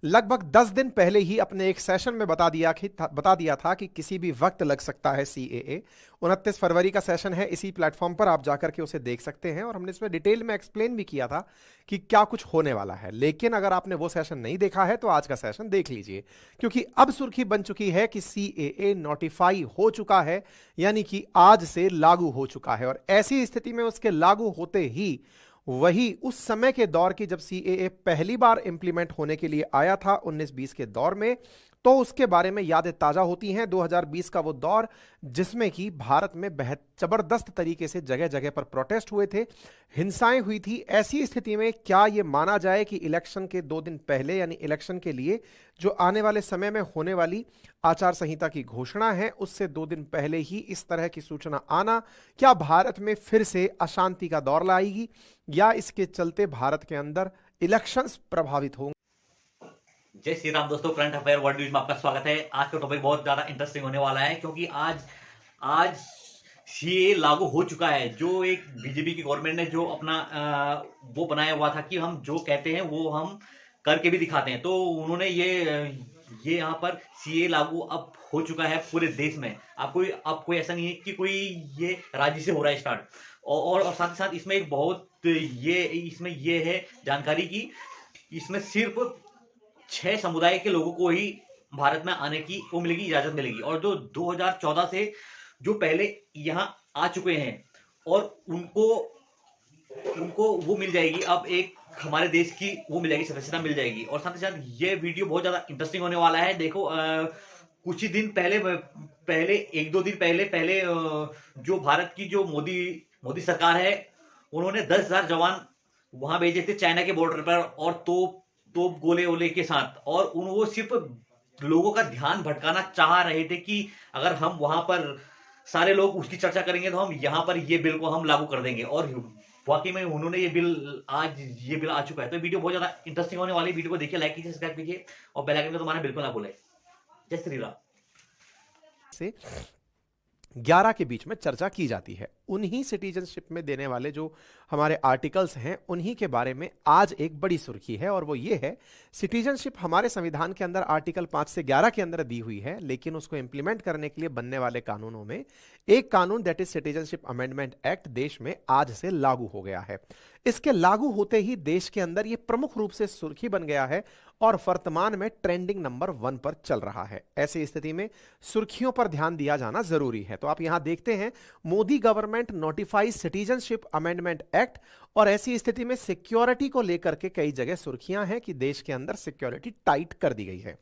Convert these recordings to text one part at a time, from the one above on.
लगभग 10 दिन पहले ही अपने एक सेशन में बता दिया था कि किसी भी वक्त लग सकता है सीएए। 29 फरवरी का सेशन है, इसी प्लेटफॉर्म पर आप जाकर के उसे देख सकते हैं और हमने इसमें डिटेल में एक्सप्लेन भी किया था कि क्या कुछ होने वाला है। लेकिन अगर आपने वो सेशन नहीं देखा है तो आज का सेशन देख लीजिए, क्योंकि अब सुर्खी बन चुकी है कि सीएए नोटिफाई हो चुका है, यानी कि आज से लागू हो चुका है। और ऐसी स्थिति में उसके लागू होते ही वही उस समय के दौर की, जब सीएए पहली बार इंप्लीमेंट होने के लिए आया था 19-20 के दौर में, तो उसके बारे में यादें ताजा होती हैं। 2020 का वो दौर जिसमें कि भारत में बेहद जबरदस्त तरीके से जगह जगह पर प्रोटेस्ट हुए थे, हिंसाएं हुई थी। ऐसी स्थिति में क्या यह माना जाए कि इलेक्शन के 2 दिन पहले, यानी इलेक्शन के लिए जो आने वाले समय में होने वाली आचार संहिता की घोषणा है, उससे 2 दिन पहले ही इस तरह की सूचना आना, क्या भारत में फिर से अशांति का दौर लाएगी या इसके चलते भारत के अंदर इलेक्शंस प्रभावित होंगे? जय श्री राम दोस्तों, करंट अफेयर वर्ल्ड न्यूज में आपका स्वागत है। आज का टॉपिक बहुत ज्यादा इंटरेस्टिंग होने वाला है, क्योंकि आज सीए लागू हो चुका है। जो एक बीजेपी की गवर्नमेंट ने जो अपना वो बनाया हुआ था कि हम जो कहते हैं वो हम करके भी दिखाते हैं, तो उन्होंने ये यहाँ पर सीए लागू अब हो चुका है पूरे देश में। अब कोई ऐसा नहीं है कि कोई ये राज्य से हो रहा है स्टार्ट। और साथ ही साथ इसमें एक बहुत इसमें ये है जानकारी की, इसमें सिर्फ 6 समुदाय के लोगों को ही भारत में आने की वो मिलेगी, इजाजत मिलेगी। और जो 2014 से जो पहले यहाँ आ चुके हैं और उनको वो मिल जाएगी, अब एक हमारे देश की वो मिल जाएगी, सदस्यता मिल जाएगी। और साथ ही साथ ये वीडियो बहुत ज्यादा इंटरेस्टिंग होने वाला है। देखो कुछ ही दिन पहले 1-2 दिन पहले जो भारत की जो मोदी सरकार है, उन्होंने 10,000 जवान वहां भेजे थे चाइना के बॉर्डर पर, और तोप गोले ओले के साथ। और वो सिर्फ लोगों का ध्यान भटकाना चाह रहे थे कि अगर हम वहां पर सारे लोग उसकी चर्चा करेंगे तो हम यहाँ पर ये बिल को हम लागू कर देंगे। और वाकई में उन्होंने ये बिल आ चुका है। तो वीडियो बहुत ज्यादा इंटरेस्टिंग होने वाली। वीडियो को देखिए, लाइक कीजिए, सब्सक्राइब कीजिए और बेल आइकन को दबाना बिल्कुल ना भूलें। जय श्री राम। से 11 के बीच में चर्चा की जाती है। उन्हीं सिटीजनशिप में देने वाले जो हमारे आर्टिकल्स हैं, उन्हीं के बारे में आज एक बड़ी सुर्खी है, और वो ये है, सिटीजनशिप हमारे संविधान के अंदर आर्टिकल 5 से 11 के अंदर दी हुई है, लेकिन उसको इंप्लीमेंट करने के लिए बनने वाले कानूनों में एक कानून, that is citizenship amendment act, देश में आज से लागू हो गया है। इसके लागू होते ही देश के अंदर ये प्रमुख रूप से सुर्खी बन गया है और वर्तमान में ट्रेंडिंग नंबर 1 पर चल रहा है। ऐसी स्थिति में सुर्खियों पर ध्यान दिया जाना जरूरी है। तो आप यहां देखते हैं, Modi government notifies citizenship amendment act, और ऐसी स्थिति में सिक्योरिटी को लेकर के कई जगह सुर्खियां हैं कि देश के अंदर सिक्योरिटी टाइट कर दी गई है।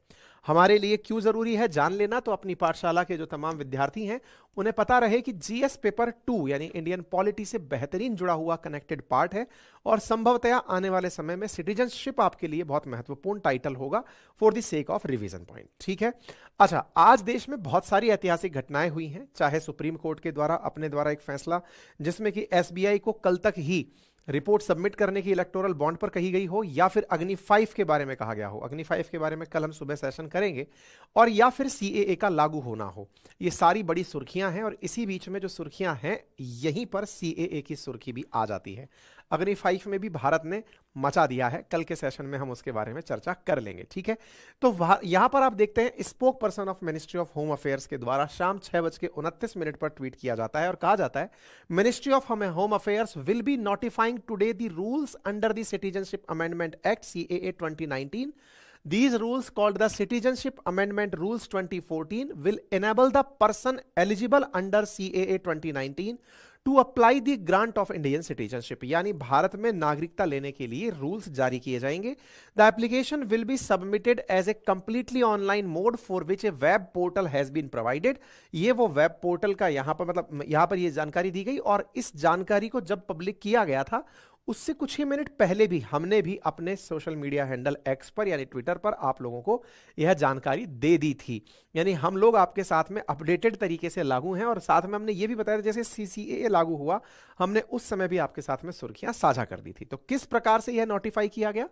हमारे लिए क्यों जरूरी है जान लेना, तो अपनी पाठशाला के जो तमाम विद्यार्थी हैं उन्हें पता रहे कि जीएस पेपर 2 यानी इंडियन पॉलिटी से बेहतरीन जुड़ा हुआ कनेक्टेड पार्ट है, और संभवतया आने वाले समय में सिटीजनशिप आपके लिए बहुत महत्वपूर्ण टाइटल होगा for the sake of revision point. ठीक है। अच्छा, आज देश में बहुत सारी ऐतिहासिक घटनाएं हुई हैं, चाहे सुप्रीम कोर्ट के द्वारा अपने द्वारा एक फैसला जिसमें कि एसबीआई को कल तक ही रिपोर्ट सबमिट करने की इलेक्टोरल बॉन्ड पर कही गई हो, या फिर अग्नि 5 के बारे में कहा गया हो। अग्नि 5 के बारे में कल हम सुबह सेशन करेंगे, और या फिर सीएए का लागू होना हो। ये सारी बड़ी सुर्खियां हैं, और इसी बीच में जो सुर्खियां हैं, यहीं पर सीएए की सुर्खी भी आ जाती है। अग्नि 5 में भी भारत ने मचा दिया है, कल के सेशन में हम उसके बारे में चर्चा कर लेंगे। ठीक है। तो यहां पर आप देखते हैं, spoke person of ministry of home affairs के द्वारा शाम 6:29 पर ट्वीट किया जाता है और कहा जाता है, ministry of home affairs will be notifying today the rules under the citizenship amendment act CAA 2019. These rules, called the Citizenship Amendment Rules 2014, will enable the person eligible under CAA 2019 to apply the grant of Indian citizenship. यानी भारत में नागरिकता लेने के लिए rules जारी किए जाएंगे। The application will be submitted as a completely online mode for which a web portal has been provided. ये वो वेब पोर्टल का यहाँ पर मतलब यहाँ पर ये जानकारी दी गई, और इस जानकारी को जब पब्लिक किया गया था उससे कुछ ही मिनट पहले भी हमने भी अपने सोशल मीडिया हैंडल एक्स पर यानी ट्विटर पर आप लोगों को यह जानकारी दे दी थी। यानी हम लोग आपके साथ में अपडेटेड तरीके से लागू हैं, और साथ में हमने ये भी बताया जैसे सीसीए लागू हुआ, हमने उस समय भी आपके साथ में सुर्खियां साझा कर दी थी। तो किस प्रकार से यह नोटिफाई किया गया,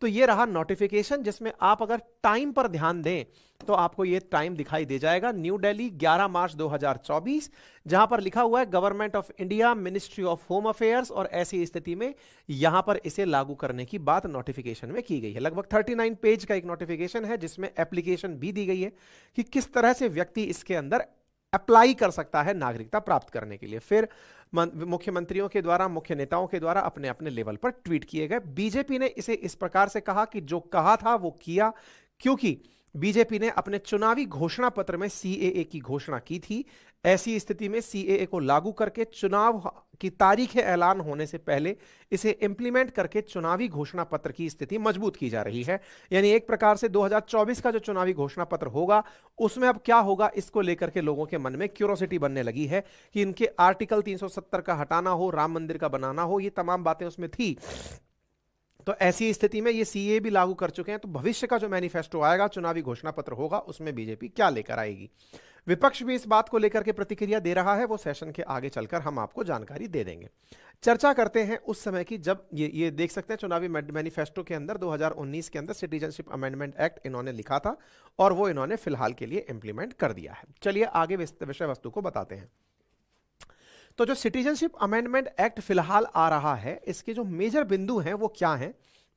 तो ये रहा नोटिफिकेशन, जिसमें आप अगर टाइम पर ध्यान दें तो आपको ये टाइम दिखाई दे जाएगा, न्यू दिल्ली 11 मार्च 2024, जहां पर लिखा हुआ है government of India, ministry of home affairs, और ऐसी स्थिति में यहां पर इसे लागू करने की बात नोटिफिकेशन में की गई है। लगभग 39 पेज का एक नोटिफिकेशन है, जिसमें एप्लीकेशन भी दी गई है कि किस तरह से व्यक्ति इसके अंदर अप्लाई कर सकता है नागरिकता प्राप्त करने के लिए। फिर मुख्यमंत्रियों के द्वारा, मुख्य नेताओं के द्वारा अपने अपने लेवल पर ट्वीट किए गए। बीजेपी ने इसे इस प्रकार से कहा कि जो कहा था वो किया, क्योंकि बीजेपी ने अपने चुनावी घोषणा पत्र में सीएए की घोषणा की थी। ऐसी स्थिति में सीएए को लागू करके चुनाव की तारीख ऐलान होने से पहले इसे इंप्लीमेंट करके चुनावी घोषणा पत्र की स्थिति मजबूत की जा रही है। यानी एक प्रकार से 2024 का जो चुनावी घोषणा पत्र होगा उसमें अब क्या होगा, इसको लेकर के लोगों के मन में क्यूरोसिटी बनने लगी है कि इनके आर्टिकल 370 का हटाना हो, राम मंदिर का बनाना हो, ये तमाम बातें उसमें थी। तो ऐसी स्थिति में ये सीए भी लागू कर चुके हैं, तो भविष्य का जो मैनिफेस्टो आएगा, चुनावी घोषणा पत्र होगा, उसमें बीजेपी क्या लेकर आएगी। विपक्ष भी इस बात को लेकर के प्रतिक्रिया दे रहा है, वो सेशन के आगे चलकर हम आपको जानकारी दे देंगे। चर्चा करते हैं उस समय की जब ये देख सकते हैं चुनावी मैनिफेस्टो के अंदर 2019 के अंदर सिटीजनशिप अमेंडमेंट एक्ट इन्होंने लिखा था और वो इन्होंने फिलहाल के लिए इंप्लीमेंट कर दिया है। चलिए आगे विषय वस्तु को बताते हैं। तो जो सिटीजनशिप अमेंडमेंट एक्ट फिलहाल आ रहा है, इसके जो मेजर बिंदु हैं वो क्या हैं,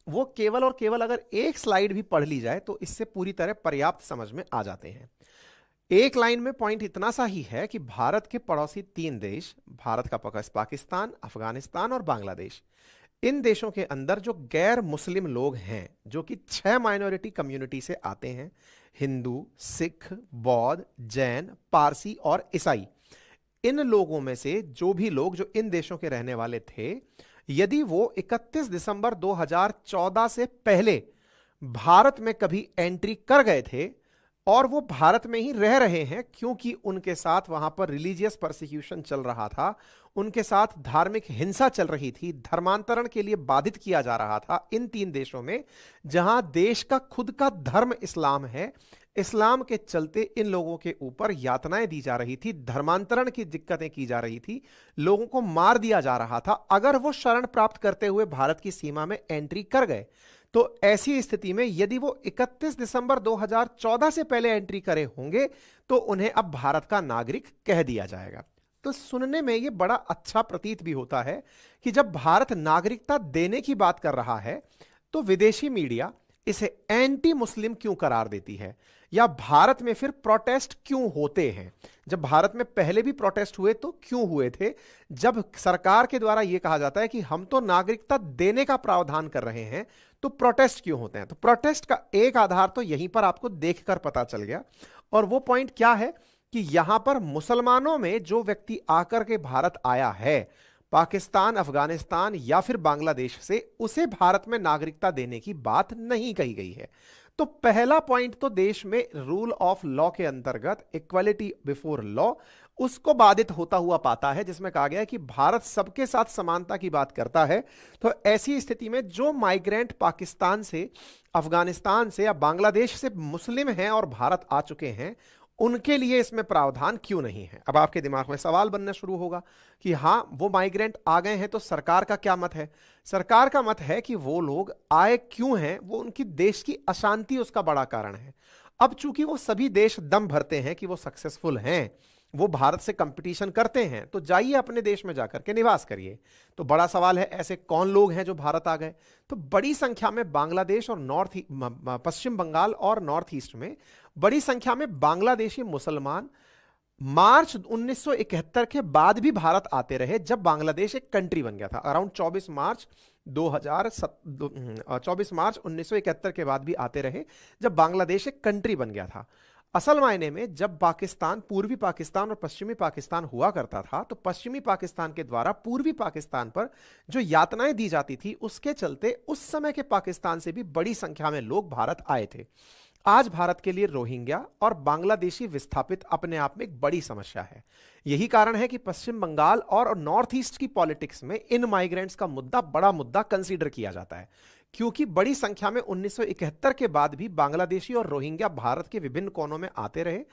वो केवल और केवल अगर एक स्लाइड भी पढ़ ली जाए तो इससे पूरी तरह पर्याप्त समझ में आ जाते हैं। एक लाइन में पॉइंट इतना सा ही है कि भारत के पड़ोसी 3 देश, भारत का पाकिस्तान, अफगानिस्तान और बांग्लादेश, इन देशों के अंदर जो गैर मुस्लिम लोग हैं, जो कि 6 माइनॉरिटी कम्युनिटी से आते हैं, हिंदू, सिख, बौद्ध, जैन, पारसी और ईसाई, इन लोगों में से जो भी लोग जो इन देशों के रहने वाले थे, यदि वो 31 दिसंबर 2014 से पहले भारत में कभी एंट्री कर गए थे और वो भारत में ही रह रहे हैं, क्योंकि उनके साथ वहां पर रिलीजियस परसिक्यूशन चल रहा था, उनके साथ धार्मिक हिंसा चल रही थी, धर्मांतरण के लिए बाधित किया जा रहा था इन 3 देशों में, जहां देश का खुद का धर्म इस्लाम है, इस्लाम के चलते इन लोगों के ऊपर यातनाएं दी जा रही थी, धर्मांतरण की दिक्कतें की जा रही थी, लोगों को मार दिया जा रहा था। अगर वो शरण प्राप्त करते हुए भारत की सीमा में एंट्री कर गए, तो ऐसी स्थिति में यदि वो 31 दिसंबर 2014 से पहले एंट्री करे होंगे तो उन्हें अब भारत का नागरिक कह दिया जाएगा। तो सुनने में ये बड़ा अच्छा प्रतीत भी होता है कि जब भारत नागरिकता देने की बात कर रहा है तो विदेशी मीडिया इसे एंटी मुस्लिम क्यों करार देती है, या भारत में फिर प्रोटेस्ट क्यों होते हैं। जब भारत में पहले भी प्रोटेस्ट हुए तो क्यों हुए थे, जब सरकार के द्वारा यह कहा जाता है कि हम तो नागरिकता देने का प्रावधान कर रहे हैं, तो प्रोटेस्ट क्यों होते हैं। तो प्रोटेस्ट का एक आधार तो यहीं पर आपको देखकर पता चल गया, और वो पॉइंट क्या है कि यहां पर मुसलमानों में जो व्यक्ति आकर के भारत आया है, पाकिस्तान, अफगानिस्तान या फिर बांग्लादेश से, उसे भारत में नागरिकता देने की बात नहीं कही गई है। तो पहला पॉइंट तो देश में रूल ऑफ लॉ के अंतर्गत इक्वालिटी बिफोर लॉ, उसको बाधित होता हुआ पाता है, जिसमें कहा गया है कि भारत सबके साथ समानता की बात करता है। तो ऐसी स्थिति में जो माइग्रेंट पाकिस्तान से, अफगानिस्तान से या बांग्लादेश से मुस्लिम हैं और भारत आ चुके हैं, उनके लिए इसमें प्रावधान क्यों नहीं है। अब आपके दिमाग में सवाल बनना शुरू होगा कि हां, वो माइग्रेंट आ गए हैं तो सरकार का क्या मत है। सरकार का मत है कि वो लोग आए क्यों हैं, वो उनकी देश की अशांति उसका बड़ा कारण है। अब चूंकि वो सभी देश दम भरते हैं कि वो सक्सेसफुल हैं, वो भारत से कंपटीशन करते हैं, तो जाइए अपने देश में जाकर के निवास करिए। तो बड़ा सवाल है, ऐसे कौन लोग हैं जो भारत आ गए। तो बड़ी संख्या में बांग्लादेश और पश्चिम बंगाल और नॉर्थ ईस्ट में बड़ी संख्या में बांग्लादेशी मुसलमान मार्च 1971 के बाद भी भारत आते रहे, जब बांग्लादेश एक कंट्री बन गया था। अराउंड 24 मार्च 1971 के बाद भी आते रहे, जब बांग्लादेश एक कंट्री बन गया था। असल मायने में जब पाकिस्तान, पूर्वी पाकिस्तान और पश्चिमी पाकिस्तान हुआ करता था, तो पश्चिमी पाकिस्तान के द्वारा पूर्वी पाकिस्तान पर जो यातनाएं दी जाती थी, उसके चलते उस समय के पाकिस्तान से भी बड़ी संख्या में लोग भारत आए थे। आज भारत के लिए रोहिंग्या और बांग्लादेशी विस्थापित अपने आप में एक बड़ी समस्या है। यही कारण है कि पश्चिम बंगाल और नॉर्थ ईस्ट की पॉलिटिक्स में इन माइग्रेंट्स का मुद्दा बड़ा मुद्दा कंसीडर किया जाता है, क्योंकि बड़ी संख्या में 1971 के बाद भी बांग्लादेशी और रोहिंग्या भारत के विभिन्न कोनों में आते रहे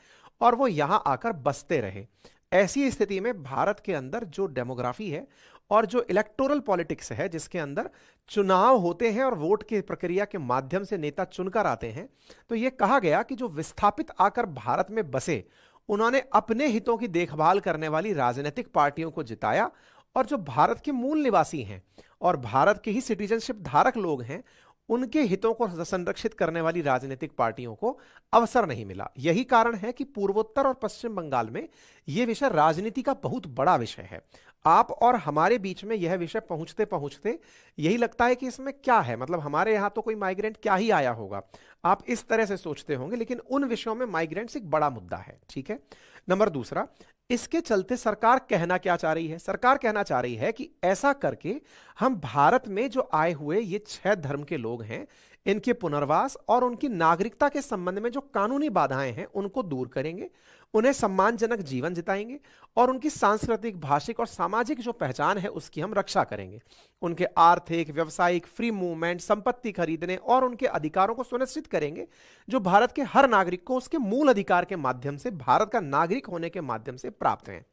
और वो यहां आकर बसते रहे। ऐसी स्थिति में भारत के अंदर जो डेमोग्राफी है और जो इलेक्टोरल पॉलिटिक्स है, जिसके अंदर चुनाव होते हैं और वोट की प्रक्रिया के माध्यम से नेता चुनकर आते हैं, तो यह कहा गया कि जो विस्थापित आकर भारत में बसे, उन्होंने अपने हितों की देखभाल करने वाली राजनीतिक पार्टियों को जिताया, और जो भारत के मूल निवासी हैं और भारत के ही सिटीजनशिप धारक लोग हैं, उनके हितों को संरक्षित करने वाली राजनीतिक पार्टियों को अवसर नहीं मिला। यही कारण है कि पूर्वोत्तर और पश्चिम बंगाल में यह विषय राजनीति का बहुत बड़ा विषय है। आप और हमारे बीच में यह विषय पहुंचते पहुंचते यही लगता है कि इसमें क्या है, मतलब हमारे यहां तो कोई माइग्रेंट क्या ही आया होगा, आप इस तरह से सोचते होंगे, लेकिन उन विषयों में माइग्रेंट्स एक बड़ा मुद्दा है। ठीक है। नंबर दूसरा, इसके चलते सरकार कहना क्या चाह रही है? सरकार कहना चाह रही है कि ऐसा करके हम भारत में जो आए हुए ये 6 धर्म के लोग हैं, इनके पुनर्वास और उनकी नागरिकता के संबंध में जो कानूनी बाधाएं हैं उनको दूर करेंगे, उन्हें सम्मानजनक जीवन जिताएंगे और उनकी सांस्कृतिक, भाषिक और सामाजिक जो पहचान है उसकी हम रक्षा करेंगे। उनके आर्थिक, व्यवसायिक, फ्री मूवमेंट, संपत्ति खरीदने और उनके अधिकारों को सुनिश्चित करेंगे, जो भारत के हर नागरिक को उसके मूल अधिकार के माध्यम से, भारत का नागरिक होने के माध्यम से प्राप्त हैं।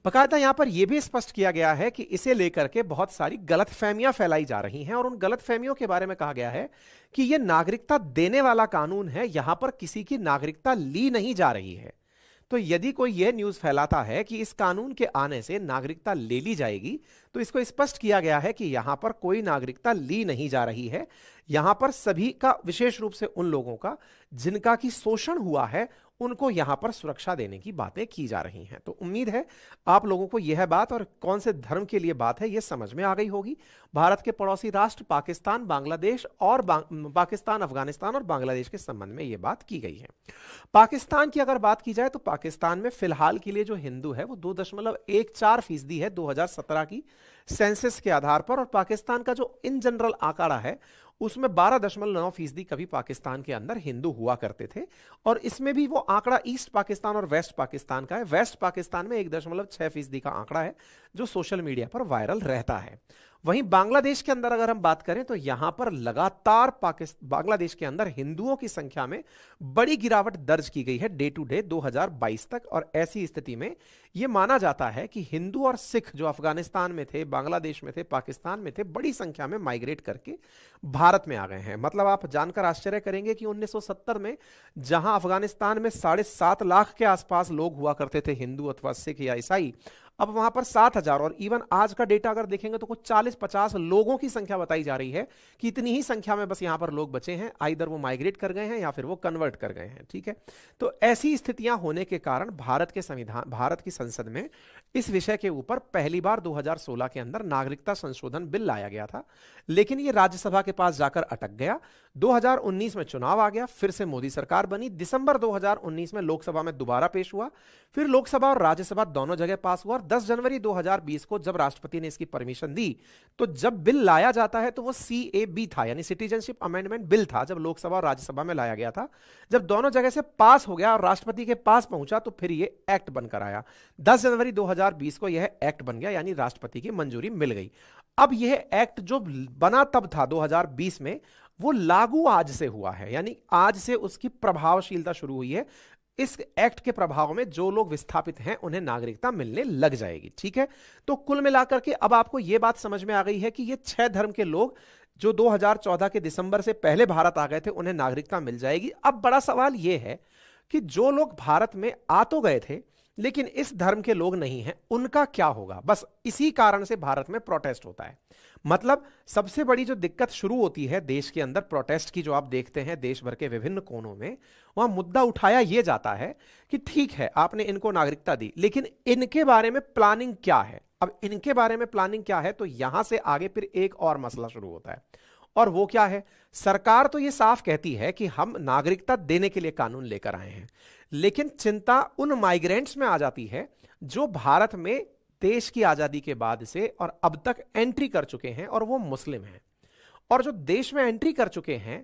बकायदा यहां पर यह भी स्पष्ट किया गया है कि इसे लेकर के बहुत सारी गलतफहमियां फैलाई जा रही हैं, और उन गलतफहमियों के बारे में कहा गया है कि यह नागरिकता देने वाला कानून है, यहां पर किसी की नागरिकता ली नहीं जा रही है। तो यदि कोई यह न्यूज फैलाता है कि इस कानून के आने से नागरिकता ले ली जाएगी, तो इसको स्पष्ट किया गया है कि यहां पर कोई नागरिकता ली नहीं जा रही है। यहां पर सभी का, विशेष रूप से उन लोगों का जिनका की शोषण हुआ है, उनको यहां पर सुरक्षा देने की बातें की जा रही हैं। तो उम्मीद है आप लोगों को यह बात और कौन से धर्म के लिए बात है यह समझ में आ गई होगी। भारत के पड़ोसी राष्ट्र पाकिस्तान, बांग्लादेश और पाकिस्तान, अफगानिस्तान और बांग्लादेश के संबंध में यह बात की गई है। पाकिस्तान की अगर बात की जाए तो पाकिस्तान में फिलहाल के लिए जो हिंदू है वो 2.14% है 2017 की सेंसस के आधार पर, और पाकिस्तान का जो इन जनरल आंकड़ा है उसमें 12.9% कभी पाकिस्तान के अंदर हिंदू हुआ करते थे, और इसमें भी वो आंकड़ा ईस्ट पाकिस्तान और वेस्ट पाकिस्तान का है। वेस्ट पाकिस्तान में 1.6% का आंकड़ा है जो सोशल मीडिया पर वायरल रहता है। वहीं बांग्लादेश के अंदर अगर हम बात करें तो यहां पर लगातार बांग्लादेश के अंदर हिंदुओं की संख्या में बड़ी गिरावट दर्ज की गई है डे टू डे 2022 तक, और ऐसी स्थिति में यह माना जाता है कि हिंदू और सिख जो अफगानिस्तान में थे, बांग्लादेश में थे, पाकिस्तान में थे, बड़ी संख्या में माइग्रेट करके भारत में आ गए हैं। मतलब आप जानकर आश्चर्य करेंगे कि 1970 में जहां अफगानिस्तान में 7.5 लाख के आसपास लोग हुआ करते थे, हिंदू अथवा सिख या ईसाई, अब वहां पर 7,000, और इवन आज का डेटा अगर देखेंगे तो कुछ 40-50 लोगों की संख्या बताई जा रही है कि इतनी ही संख्या में बस यहां पर लोग बचे हैं, आइदर वो माइग्रेट कर गए हैं या फिर वो कन्वर्ट कर गए हैं। ठीक है। तो ऐसी स्थितियां होने के कारण भारत के संविधान, भारत की संसद में इस विषय के ऊपर पहली बार 2016 के अंदर नागरिकता संशोधन बिल लाया गया था, लेकिन यह राज्यसभा के पास जाकर अटक गया। 2019 में चुनाव आ गया, फिर से मोदी सरकार बनी, दिसंबर 2019 में लोकसभा में दोबारा पेश हुआ, फिर लोकसभा और राज्यसभा दोनों जगह पास हुआ, और 10 जनवरी 2020 को जब राष्ट्रपति ने इसकी परमिशन दी, तो जब बिल लाया जाता है तो वो CAB था, यानी सिटीजनशिप अमेंडमेंट बिल था, जब लोकसभा और राज्यसभा में लाया गया था। जब दोनों जगह से पास हो गया और राष्ट्रपति के पास पहुंचा तो फिर ये एक्ट बनकर आया। 10 जनवरी 2020 को यह एक्ट बन गया, यानी राष्ट्रपति की मंजूरी मिल गई। अब यह एक्ट जो बना तब था 2020 में, वो लागू आज से हुआ है, यानी आज से उसकी प्रभावशीलता शुरू हुई है। इस एक्ट के प्रभाव में जो लोग विस्थापित हैं उन्हें नागरिकता मिलने लग जाएगी। ठीक है। तो कुल मिलाकर के अब आपको यह बात समझ में आ गई है कि ये 6 धर्म के लोग जो 2014 के दिसंबर से पहले भारत आ गए थे उन्हें नागरिकता मिल जाएगी। अब बड़ा सवाल यह है कि जो लोग भारत में आ तो गए थे लेकिन इस धर्म के लोग नहीं हैं, उनका क्या होगा? बस इसी कारण से भारत में प्रोटेस्ट होता है। मतलब सबसे बड़ी जो दिक्कत शुरू होती है देश के अंदर प्रोटेस्ट की, जो आप देखते हैं देश भर के विभिन्न कोनों में, वहां मुद्दा उठाया यह जाता है कि ठीक है आपने इनको नागरिकता दी, लेकिन इनके बारे में प्लानिंग क्या है? अब इनके बारे में प्लानिंग क्या है, तो यहां से आगे फिर एक और मसला शुरू होता है, और वो क्या है? सरकार तो यह साफ कहती है कि हम नागरिकता देने के लिए कानून लेकर आए हैं, लेकिन चिंता उन माइग्रेंट्स में आ जाती है जो भारत में देश की आजादी के बाद से और अब तक एंट्री कर चुके हैं, और वो मुस्लिम हैं। और जो देश में एंट्री कर चुके हैं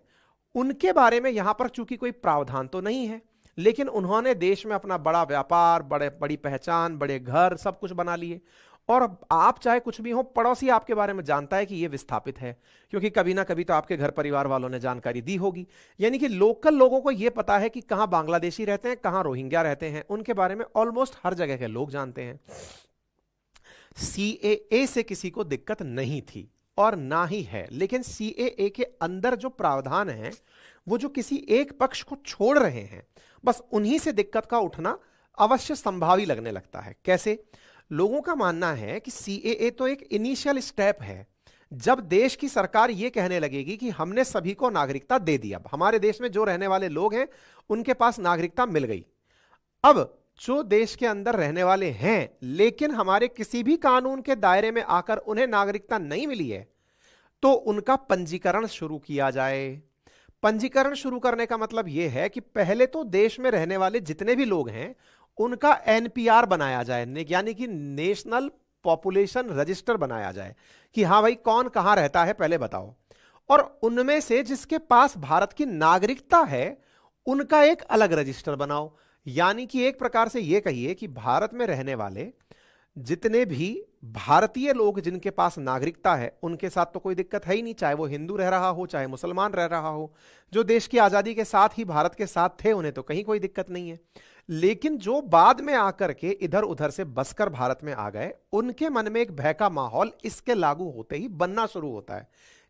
उनके बारे में यहां पर चूंकि कोई प्रावधान तो नहीं है, लेकिन उन्होंने देश में अपना बड़ा व्यापार, बड़ी पहचान, बड़े घर, सब कुछ बना लिए। और आप चाहे कुछ भी हो, पड़ोसी आपके बारे में जानता है कि ये विस्थापित है, क्योंकि कभी ना कभी तो आपके घर परिवार वालों ने जानकारी दी होगी। यानी कि लोकल लोगों को यह पता है कि कहां बांग्लादेशी रहते हैं, कहां रोहिंग्या रहते हैं, उनके बारे में ऑलमोस्ट हर जगह के लोग जानते हैं। सीएए से किसी को दिक्कत नहीं थी और ना ही है, लेकिन सीएए के अंदर जो प्रावधान है वो जो किसी एक पक्ष को छोड़ रहे हैं, बस उन्हीं से दिक्कत का उठना अवश्य संभावी लगने लगता है। कैसे? लोगों का मानना है कि सीएए तो एक इनिशियल स्टेप है। जब देश की सरकार यह कहने लगेगी कि हमने सभी को नागरिकता दे दी, अब हमारे देश में जो रहने वाले लोग हैं उनके पास नागरिकता मिल गई, अब जो देश के अंदर रहने वाले हैं लेकिन हमारे किसी भी कानून के दायरे में आकर उन्हें नागरिकता नहीं मिली है, तो उनका पंजीकरण शुरू किया जाए। पंजीकरण शुरू करने का मतलब यह है कि पहले तो देश में रहने वाले जितने भी लोग हैं उनका एनपीआर बनाया जाए, यानी कि नेशनल पॉपुलेशन रजिस्टर बनाया जाए कि हां भाई कौन कहां रहता है पहले बताओ, और उनमें से जिसके पास भारत की नागरिकता है उनका एक अलग रजिस्टर बनाओ। यानी कि एक प्रकार से यह कहिए कि भारत में रहने वाले जितने भी भारतीय लोग जिनके पास नागरिकता है उनके साथ तो कोई दिक्कत है ही नहीं, चाहे वो हिंदू रह रहा हो चाहे मुसलमान रह रहा हो, जो देश की आजादी के साथ ही भारत के साथ थे उन्हें तो कहीं कोई दिक्कत नहीं है। लेकिन जो बाद में आकर के इधर उधर से बसकर भारत में आ गए, उनके मन में एक भय का माहौल इसके लागू होते ही बनना शुरू होता है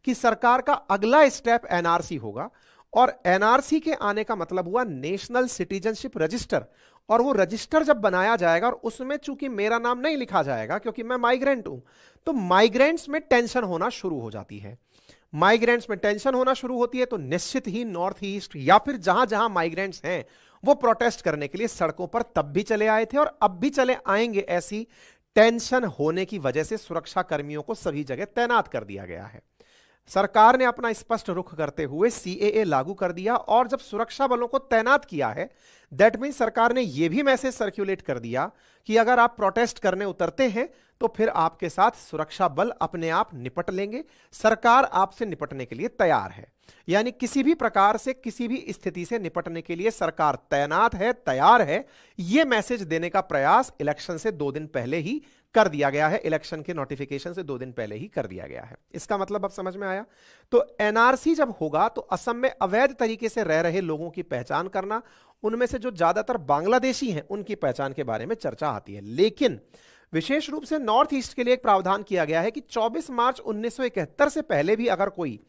कि सरकार का अगला स्टेप एनआरसी होगा, और एनआरसी के आने का मतलब हुआ नेशनल सिटीजनशिप रजिस्टर। और वो रजिस्टर जब बनाया जाएगा और उसमें चूंकि मेरा नाम नहीं लिखा जाएगा क्योंकि मैं माइग्रेंट हूं, तो माइग्रेंट्स में टेंशन होना शुरू हो जाती है। माइग्रेंट्स में टेंशन होना शुरू होती है तो निश्चित ही नॉर्थ ईस्ट या फिर जहां जहां माइग्रेंट्स हैं वो प्रोटेस्ट करने के लिए सड़कों पर तब भी चले आए थे और अब भी चले आएंगे। ऐसी टेंशन होने की वजह से सुरक्षा कर्मियों को सभी जगह तैनात कर दिया गया है। सरकार ने अपना स्पष्ट रुख करते हुए सीएए लागू कर दिया, और जब सुरक्षा बलों को तैनात किया है दैट मीन सरकार ने यह भी मैसेज सर्कुलेट कर दिया कि अगर आप प्रोटेस्ट करने उतरते हैं तो फिर आपके साथ सुरक्षा बल अपने आप निपट लेंगे, सरकार आपसे निपटने के लिए तैयार है। यानी किसी भी प्रकार से किसी भी स्थिति से निपटने के लिए सरकार तैनात है, तैयार है। यह मैसेज देने का प्रयास इलेक्शन से 2 दिन पहले ही कर दिया गया है, इलेक्शन के नोटिफिकेशन से 2 दिन पहले ही कर दिया गया है। इसका मतलब अब समझ में आया। तो एनआरसी जब होगा तो असम में अवैध तरीके से रह रहे लोगों की पहचान करना, उनमें से जो ज्यादातर बांग्लादेशी हैं उनकी पहचान के बारे में चर्चा आती है। लेकिन विशेष रूप से नॉर्थ ईस्ट के लिए एक प्रावधान किया गया है कि 24 मार्च 1971 से पहले भी अगर कोई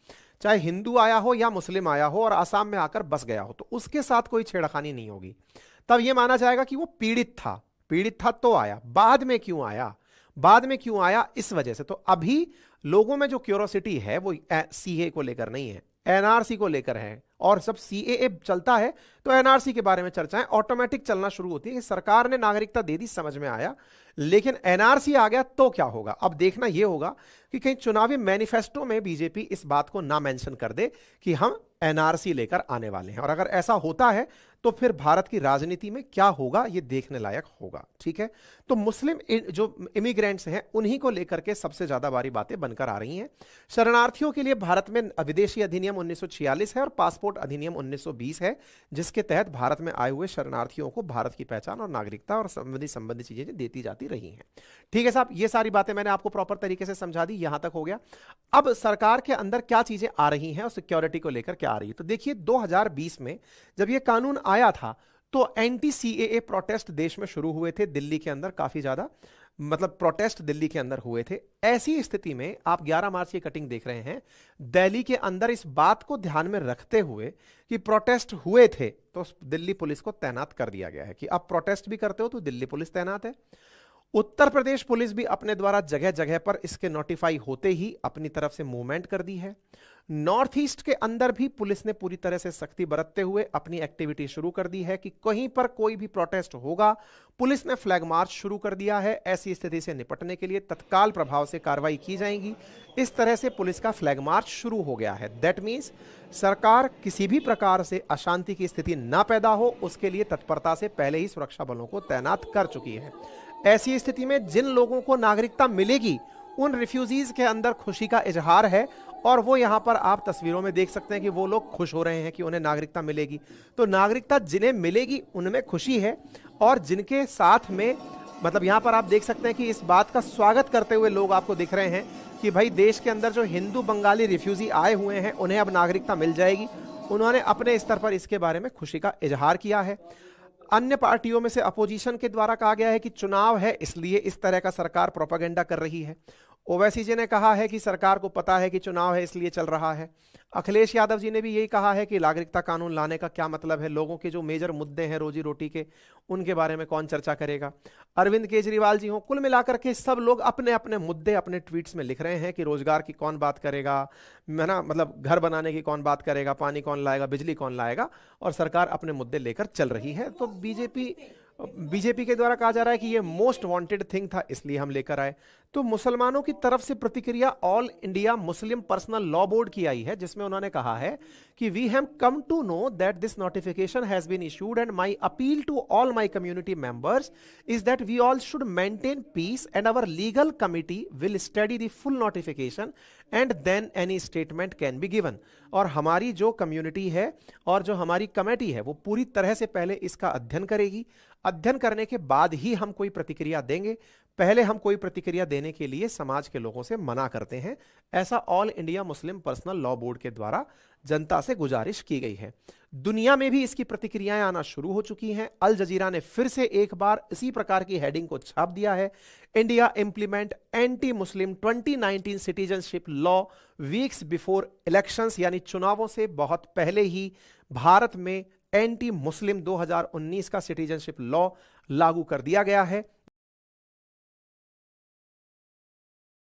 चाहे हिंदू आया हो या मुस्लिम आया हो और आसाम में आकर बस गया हो तो उसके साथ कोई छेड़खानी नहीं होगी। तब यह माना जाएगा कि वो पीड़ित था तो आया, बाद में क्यों आया, बाद में क्यों आया, इस वजह से। तो अभी लोगों में जो क्यूरोसिटी है वो सीए को लेकर नहीं है, एनआरसी को लेकर है। और जब सीएए चलता है तो एनआरसी के बारे में चर्चाएं ऑटोमेटिक चलना शुरू होती है कि सरकार ने नागरिकता दे दी, समझ में आया, लेकिन एनआरसी आ गया तो क्या होगा। अब देखना यह होगा कि कहीं चुनावी मैनिफेस्टो में बीजेपी इस बात को ना मेंशन कर दे कि हम एनआरसी लेकर आने वाले हैं, और अगर ऐसा होता है तो फिर भारत की राजनीति में क्या होगा यह देखने लायक होगा। ठीक है, तो मुस्लिम जो इमिग्रेंट्स हैं उन्हीं को लेकर के सबसे ज्यादा बारी बातें बनकर आ रही हैं। शरणार्थियों के लिए भारत में विदेशी अधिनियम 1946 है और पासपोर्ट अधिनियम 1920 है, जिसके तहत भारत में आए हुए शरणार्थियों को भारत की पहचान और नागरिकता और संबंधित चीजें देती जाती रही हैं। ठीक है साहब, ये सारी बातें मैंने आपको प्रॉपर तरीके से समझा दी, यहां तक हो गया। अब सरकार के अंदर क्या चीजें आ रही हैं और सिक्योरिटी को लेकर क्या आ रही है, तो देखिए 2020 में जब यह कानून आया था तो एंटी सीएए प्रोटेस्ट देश में शुरू हुए थे, दिल्ली के अंदर काफी ज्यादा मतलब प्रोटेस्ट दिल्ली के अंदर हुए थे। ऐसी स्थिति में आप 11 मार्च की कटिंग देख रहे हैं, दिल्ली के अंदर इस बात को ध्यान में रखते हुए कि प्रोटेस्ट हुए थे तो दिल्ली पुलिस को तैनात कर दिया गया है कि अब प्रोटेस्ट भी करते हो तो दिल्ली पुलिस तैनात है। उत्तर प्रदेश पुलिस भी अपने द्वारा जगह जगह पर इसके नोटिफाई होते ही अपनी तरफ से मूवमेंट कर दी है। नॉर्थ ईस्ट के अंदर भी पुलिस ने पूरी तरह से सख्ती बरतते हुए अपनी एक्टिविटी शुरू कर दी है कि कहीं पर कोई भी प्रोटेस्ट होगा पुलिस ने फ्लैग मार्च शुरू कर दिया है। ऐसी स्थिति से निपटने के लिए तत्काल प्रभाव से कार्रवाई की जाएगी। इस तरह से पुलिस का फ्लैग मार्च शुरू हो गया है। दैट मीन्स सरकार किसी भी प्रकार से अशांति की स्थिति ना पैदा हो उसके लिए तत्परता से पहले ही सुरक्षा बलों को तैनात कर चुकी है। ऐसी स्थिति में जिन लोगों को नागरिकता मिलेगी उन रिफ्यूजीज के अंदर खुशी का इजहार है, और वो यहां पर आप तस्वीरों में देख सकते हैं कि वो लोग खुश हो रहे हैं कि उन्हें नागरिकता मिलेगी। तो नागरिकता जिन्हें मिलेगी उनमें खुशी है, और जिनके साथ में मतलब यहां पर आप देख सकते हैं कि इस बात का स्वागत करते हुए लोग आपको दिख रहे हैं कि भाई देश के अंदर जो हिंदू बंगाली रिफ्यूजी आए हुए हैं उन्हें अब नागरिकता मिल जाएगी। उन्होंने अपने स्तर पर इसके बारे में खुशी का इजहार किया है। अन्य पार्टियों में से अपोजिशन के द्वारा कहा गया है कि चुनाव है इसलिए इस तरह का सरकार प्रोपेगेंडा कर रही है। ओवैसी जी ने कहा है कि सरकार को पता है कि चुनाव है इसलिए चल रहा है। अखिलेश यादव जी ने भी यही कहा है कि नागरिकता कानून लाने का क्या मतलब है, लोगों के जो मेजर मुद्दे हैं रोजी रोटी के, उनके बारे में कौन चर्चा करेगा। अरविंद केजरीवाल जी हो, कुल मिलाकर के सब लोग अपने अपने मुद्दे अपने ट्वीट्स में लिख रहे हैं कि रोजगार की कौन बात करेगा, है ना, मतलब घर बनाने की कौन बात करेगा, पानी कौन लाएगा, बिजली कौन लाएगा, और सरकार अपने मुद्दे लेकर चल रही है। तो बीजेपी के द्वारा कहा जा रहा है कि ये मोस्ट वांटेड थिंग था इसलिए हम लेकर आए। तो मुसलमानों की तरफ से प्रतिक्रिया all India Muslim personal law board की आई है, जिसमें उन्होंने कहा है कि we have come to know that this notification has been issued and my appeal to all my community members is that we all should maintain peace and our legal committee will study the full notification and then any statement can be given. और हमारी जो community है और जो हमारी committee है वो पूरी तरह से पहले इसका अध्ययन करेगी। अध्ययन करने के बाद ही हम कोई प्रतिक्रिया देंगे, पहले हम कोई प्रतिक्रिया देने के लिए समाज के लोगों से मना करते हैं। ऐसा all India Muslim personal law board के द्वारा जनता से गुजारिश की गई है। दुनिया में भी इसकी प्रतिक्रियाएं आना शुरू हो चुकी हैं। अल जजीरा ने फिर से एक बार इसी प्रकार की हेडिंग को छाप दिया है, India implement anti Muslim 2019 citizenship law weeks before elections, यानी चुनावों से बहुत पहले ही भारत में एंटी मुस्लिम 2019 का सिटीजनशिप लॉ लागू कर दिया गया है।